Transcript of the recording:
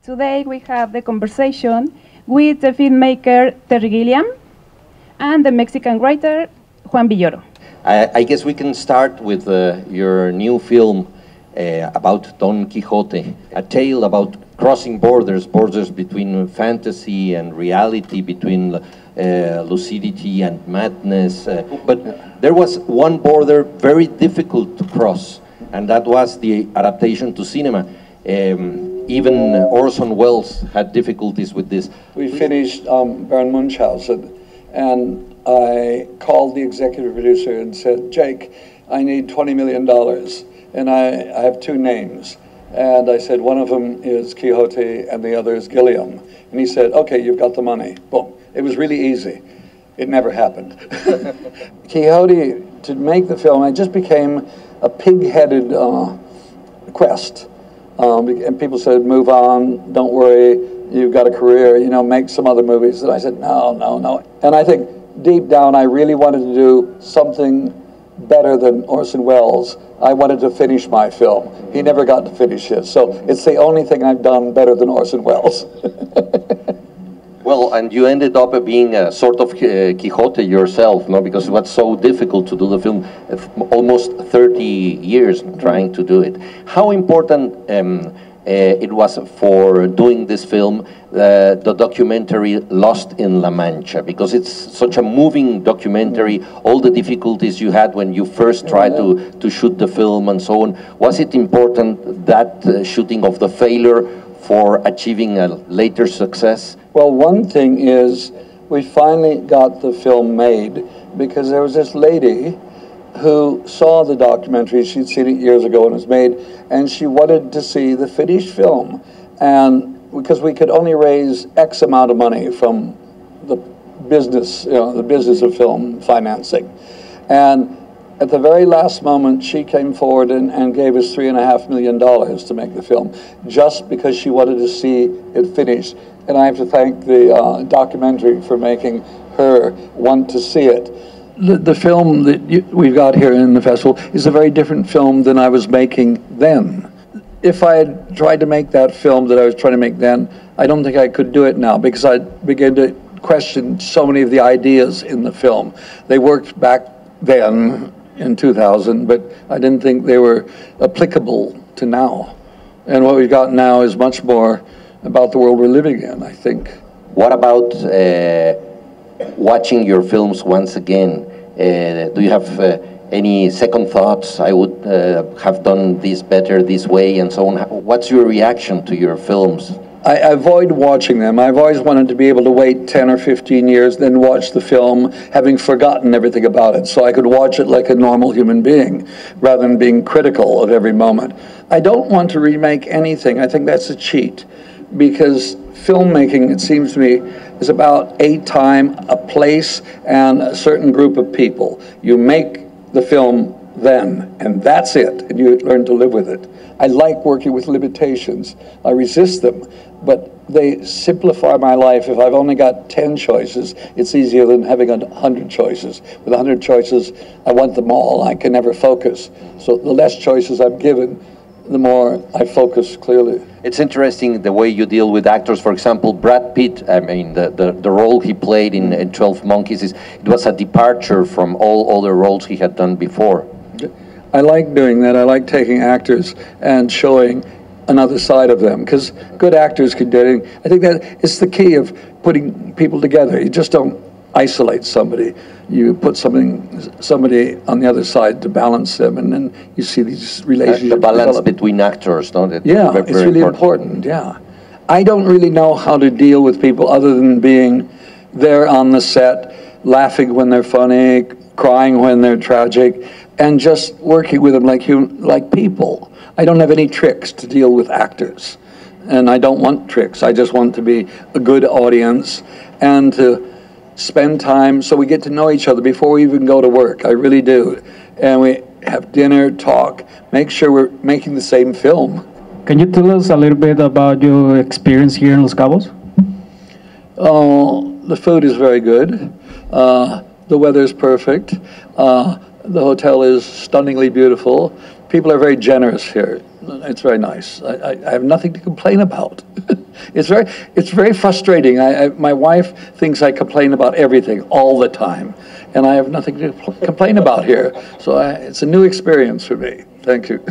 Today we have the conversation with the filmmaker Terry Gilliam and the Mexican writer Juan Villoro. I guess we can start with your new film about Don Quixote, a tale about crossing borders between fantasy and reality, between lucidity and madness. But there was one border very difficult to cross, and that was the adaptation to cinema. Even Orson Welles had difficulties with this. We finished Baron Munchausen, and I called the executive producer and said, Jake, I need $20 million, and I have two names. And I said, one of them is Quixote and the other is Guilliam. And he said, okay, you've got the money. Boom. It was really easy. It never happened. Quixote, to make the film, I just became a pig-headed quest. And people said, move on, don't worry, you've got a career, you know, make some other movies. And I said, no, no, no. And I think deep down, I really wanted to do something better than Orson Welles. I wanted to finish my film. He never got to finish his. So it's the only thing I've done better than Orson Welles. Well, and you ended up being a sort of Quixote yourself, no? Because it was so difficult to do the film, almost 30 years trying to do it. How important it was for doing this film, the documentary Lost in La Mancha, because it's such a moving documentary, all the difficulties you had when you first tried to shoot the film and so on. Was it important, that shooting of the failure, for achieving a later success? Well, one thing is we finally got the film made because there was this lady who saw the documentary. She'd seen it years ago when it was made, and she wanted to see the finished film. And because we could only raise X amount of money from the business, you know, the business of film financing. And at the very last moment, she came forward and gave us $3.5 million to make the film, just because she wanted to see it finished. And I have to thank the documentary for making her want to see it. The film that we've got here in the festival is a very different film than I was making then. If I had tried to make that film that I was trying to make then, I don't think I could do it now, because I began to question so many of the ideas in the film. They worked back then in 2000, but I didn't think they were applicable to now. And what we've got now is much more about the world we're living in, I think. What about watching your films once again? Do you have any second thoughts? I would have done this better this way and so on. What's your reaction to your films? I avoid watching them. I've always wanted to be able to wait 10 or 15 years, then watch the film, having forgotten everything about it, so I could watch it like a normal human being, rather than being critical of every moment. I don't want to remake anything. I think that's a cheat, because filmmaking, it seems to me, is about a time, a place, and a certain group of people. You make the film then, and that's it, and you learn to live with it. I like working with limitations. I resist them, but they simplify my life. If I've only got 10 choices, it's easier than having 100 choices. With 100 choices, I want them all. I can never focus. So the less choices I'm given, the more I focus clearly. It's interesting the way you deal with actors. For example, Brad Pitt, I mean, the role he played in 12 Monkeys, it was a departure from all other roles he had done before. I like doing that. I like taking actors and showing another side of them, because good actors can do it. I think that it's the key of putting people together. You just don't isolate somebody. You put somebody on the other side to balance them, and then you see these relationships. The balance between actors, don't it? Yeah, it's really important. Yeah, I don't really know how to deal with people other than being there on the set, laughing when they're funny, crying when they're tragic, and just working with them like people. I don't have any tricks to deal with actors, and I don't want tricks. I just want to be a good audience and to spend time so we get to know each other before we even go to work. I really do. And we have dinner, talk, make sure we're making the same film. Can you tell us a little bit about your experience here in Los Cabos? Oh, the food is very good. The weather is perfect. The hotel is stunningly beautiful. People are very generous here. It's very nice. I have nothing to complain about. It's very frustrating. My wife thinks I complain about everything all the time, and I have nothing to complain about here. So it's a new experience for me. Thank you.